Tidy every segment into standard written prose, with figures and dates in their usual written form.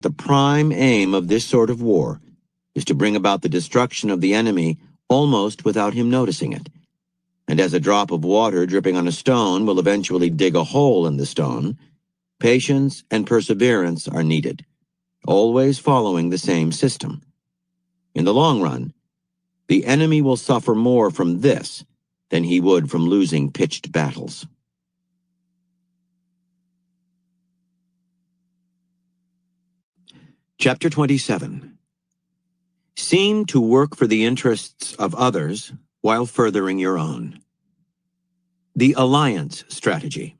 The prime aim of this sort of war is to bring about the destruction of the enemy almost without him noticing it. And as a drop of water dripping on a stone will eventually dig a hole in the stone, patience and perseverance are needed, always following the same system. In the long run, the enemy will suffer more from this than he would from losing pitched battles. Chapter 27. Seem to work for the interests of others while furthering your own. The alliance strategy.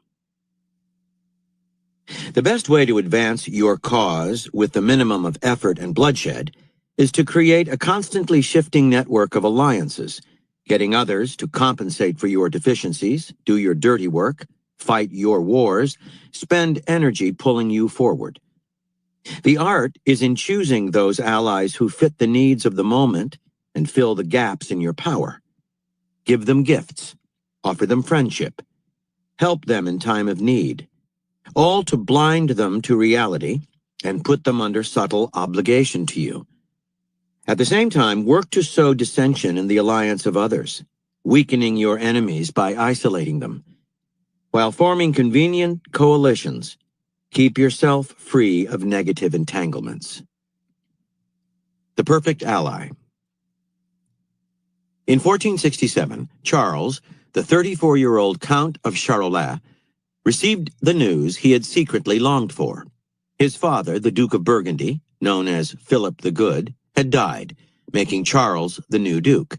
The best way to advance your cause with the minimum of effort and bloodshed is to create a constantly shifting network of alliances, getting others to compensate for your deficiencies, do your dirty work, fight your wars, spend energy pulling you forward. The art is in choosing those allies who fit the needs of the moment and fill the gaps in your power. Give them gifts, offer them friendship, help them in time of need, all to blind them to reality and put them under subtle obligation to you. At the same time, work to sow dissension in the alliance of others, weakening your enemies by isolating them. While forming convenient coalitions, keep yourself free of negative entanglements. The perfect ally. In 1467, Charles, the 34-year-old Count of Charolais, received the news he had secretly longed for. His father, the Duke of Burgundy, known as Philip the Good, had died, making Charles the new Duke.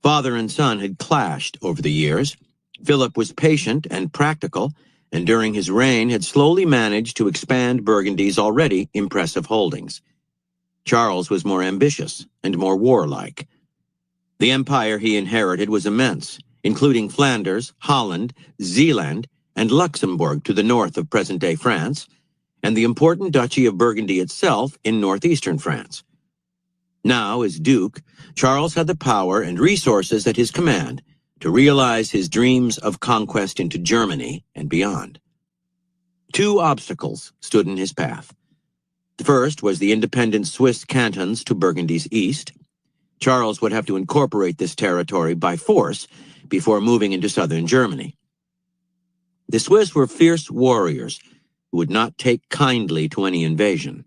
Father and son had clashed over the years. Philip was patient and practical, and during his reign had slowly managed to expand Burgundy's already impressive holdings. Charles was more ambitious and more warlike. The empire he inherited was immense, including Flanders, Holland, Zeeland, and Luxembourg to the north of present-day France, and the important Duchy of Burgundy itself in northeastern France. Now, as Duke, Charles had the power and resources at his command to realize his dreams of conquest into Germany and beyond. Two obstacles stood in his path. The first was the independent Swiss cantons to Burgundy's east. Charles would have to incorporate this territory by force before moving into southern Germany. The Swiss were fierce warriors who would not take kindly to any invasion.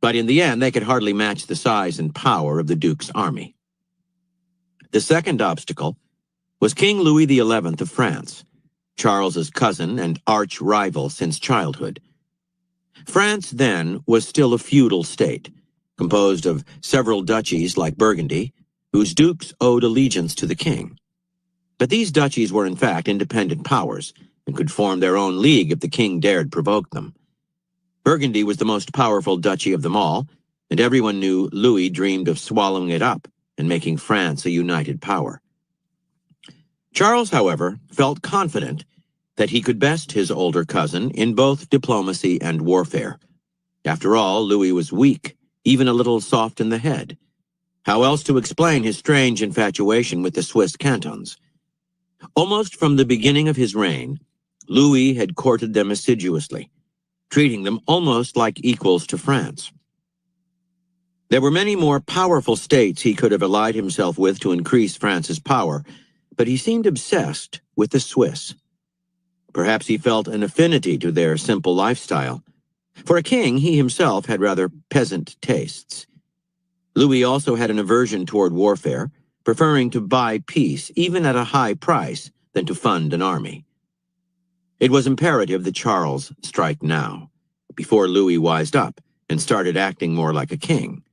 But in the end, they could hardly match the size and power of the Duke's army. The second obstacle was King Louis XI of France, Charles's cousin and arch-rival since childhood. France then was still a feudal state, composed of several duchies like Burgundy, whose dukes owed allegiance to the king. But these duchies were in fact independent powers, and could form their own league if the king dared provoke them. Burgundy was the most powerful duchy of them all, and everyone knew Louis dreamed of swallowing it up and making France a united power. Charles, however, felt confident that he could best his older cousin in both diplomacy and warfare. After all, Louis was weak, even a little soft in the head. How else to explain his strange infatuation with the Swiss cantons? Almost from the beginning of his reign, Louis had courted them assiduously, treating them almost like equals to France. There were many more powerful states he could have allied himself with to increase France's power, but he seemed obsessed with the Swiss. Perhaps he felt an affinity to their simple lifestyle. For a king, he himself had rather peasant tastes. Louis also had an aversion toward warfare, preferring to buy peace, even at a high price, than to fund an army. It was imperative that Charles strike now, before Louis wised up and started acting more like a king.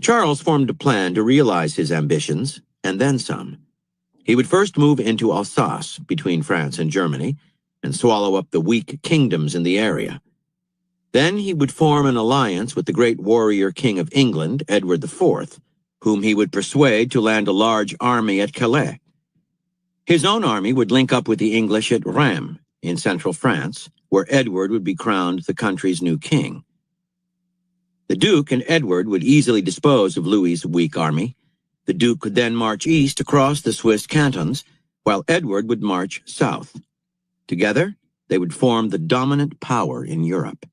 Charles formed a plan to realize his ambitions, and then some. He would first move into Alsace, between France and Germany, and swallow up the weak kingdoms in the area. Then he would form an alliance with the great warrior king of England, Edward IV, whom he would persuade to land a large army at Calais. His own army would link up with the English at Rheims, in central France, where Edward would be crowned the country's new king. The Duke and Edward would easily dispose of Louis's weak army. The Duke could then march east across the Swiss cantons, while Edward would march south. Together, they would form the dominant power in Europe.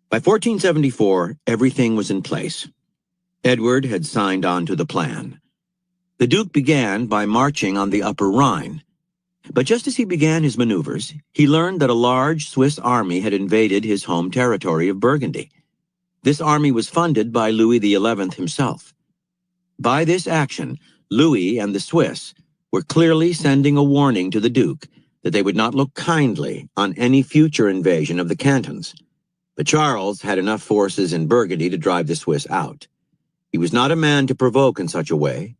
By 1474, everything was in place. Edward had signed on to the plan. The Duke began by marching on the Upper Rhine. But just as he began his maneuvers, he learned that a large Swiss army had invaded his home territory of Burgundy. This army was funded by Louis XI himself. By this action, Louis and the Swiss were clearly sending a warning to the Duke that they would not look kindly on any future invasion of the cantons. But Charles had enough forces in Burgundy to drive the Swiss out. He was not a man to provoke in such a way.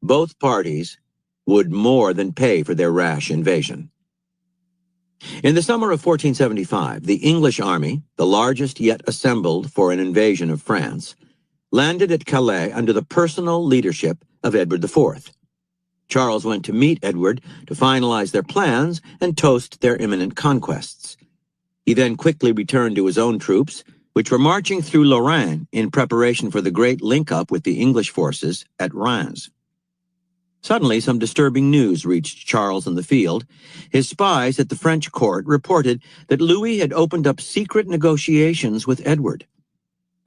Both parties would more than pay for their rash invasion. In the summer of 1475, the English army, the largest yet assembled for an invasion of France, landed at Calais under the personal leadership of Edward IV. Charles went to meet Edward to finalize their plans and toast their imminent conquests. He then quickly returned to his own troops, which were marching through Lorraine in preparation for the great link-up with the English forces at Reims. Suddenly, some disturbing news reached Charles in the field. His spies at the French court reported that Louis had opened up secret negotiations with Edward.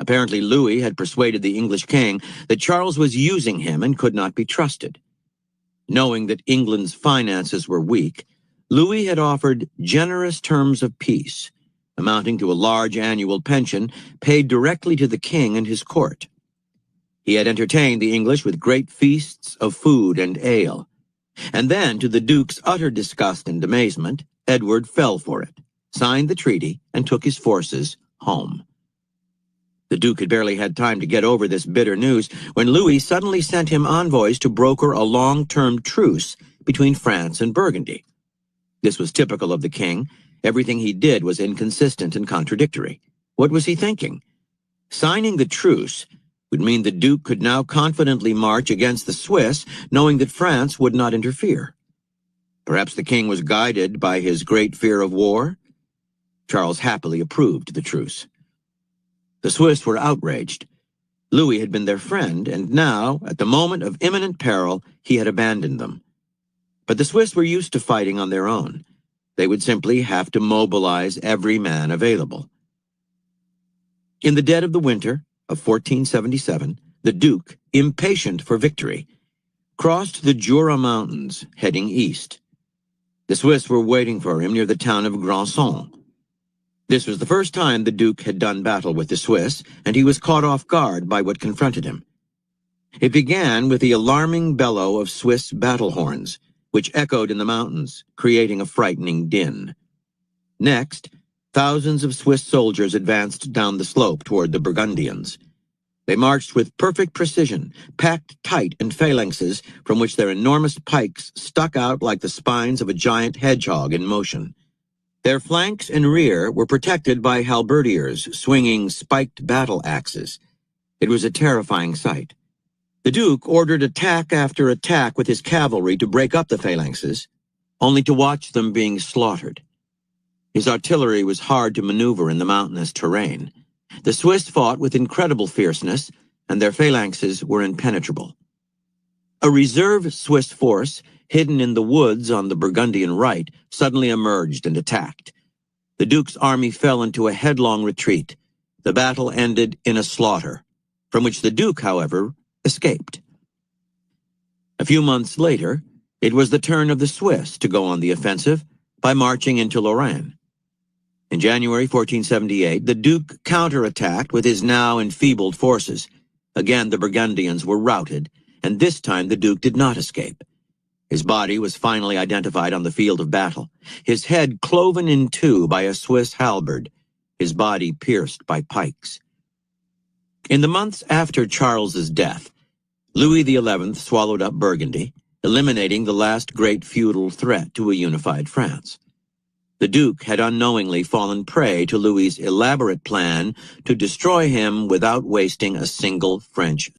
Apparently, Louis had persuaded the English king that Charles was using him and could not be trusted. Knowing that England's finances were weak, Louis had offered generous terms of peace, amounting to a large annual pension paid directly to the king and his court. He had entertained the English with great feasts of food and ale. And then, to the Duke's utter disgust and amazement, Edward fell for it, signed the treaty, and took his forces home. The Duke had barely had time to get over this bitter news when Louis suddenly sent him envoys to broker a long-term truce between France and Burgundy. This was typical of the king. Everything he did was inconsistent and contradictory. What was he thinking? Signing the truce would mean the Duke could now confidently march against the Swiss, knowing that France would not interfere. Perhaps the king was guided by his great fear of war? Charles happily approved the truce. The Swiss were outraged. Louis had been their friend, and now, at the moment of imminent peril, he had abandoned them. But the Swiss were used to fighting on their own. They would simply have to mobilize every man available. In the dead of the winter of 1477, the Duke, impatient for victory, crossed the Jura Mountains, heading east. The Swiss were waiting for him near the town of Grandson. This was the first time the Duke had done battle with the Swiss, and he was caught off guard by what confronted him. It began with the alarming bellow of Swiss battle horns, which echoed in the mountains, creating a frightening din. Next, thousands of Swiss soldiers advanced down the slope toward the Burgundians. They marched with perfect precision, packed tight in phalanxes from which their enormous pikes stuck out like the spines of a giant hedgehog in motion. Their flanks and rear were protected by halberdiers swinging spiked battle axes. It was a terrifying sight. The Duke ordered attack after attack with his cavalry to break up the phalanxes, only to watch them being slaughtered. His artillery was hard to maneuver in the mountainous terrain. The Swiss fought with incredible fierceness, and their phalanxes were impenetrable. A reserve Swiss force, hidden in the woods on the Burgundian right, suddenly emerged and attacked. The Duke's army fell into a headlong retreat. The battle ended in a slaughter, from which the Duke, however, escaped. A few months later, it was the turn of the Swiss to go on the offensive by marching into Lorraine. In January 1478, the Duke counterattacked with his now enfeebled forces. Again, the Burgundians were routed, and this time the Duke did not escape. His body was finally identified on the field of battle, his head cloven in two by a Swiss halberd, his body pierced by pikes. In the months after Charles's death, Louis XI swallowed up Burgundy, eliminating the last great feudal threat to a unified France. The Duke had unknowingly fallen prey to Louis's elaborate plan to destroy him without wasting a single French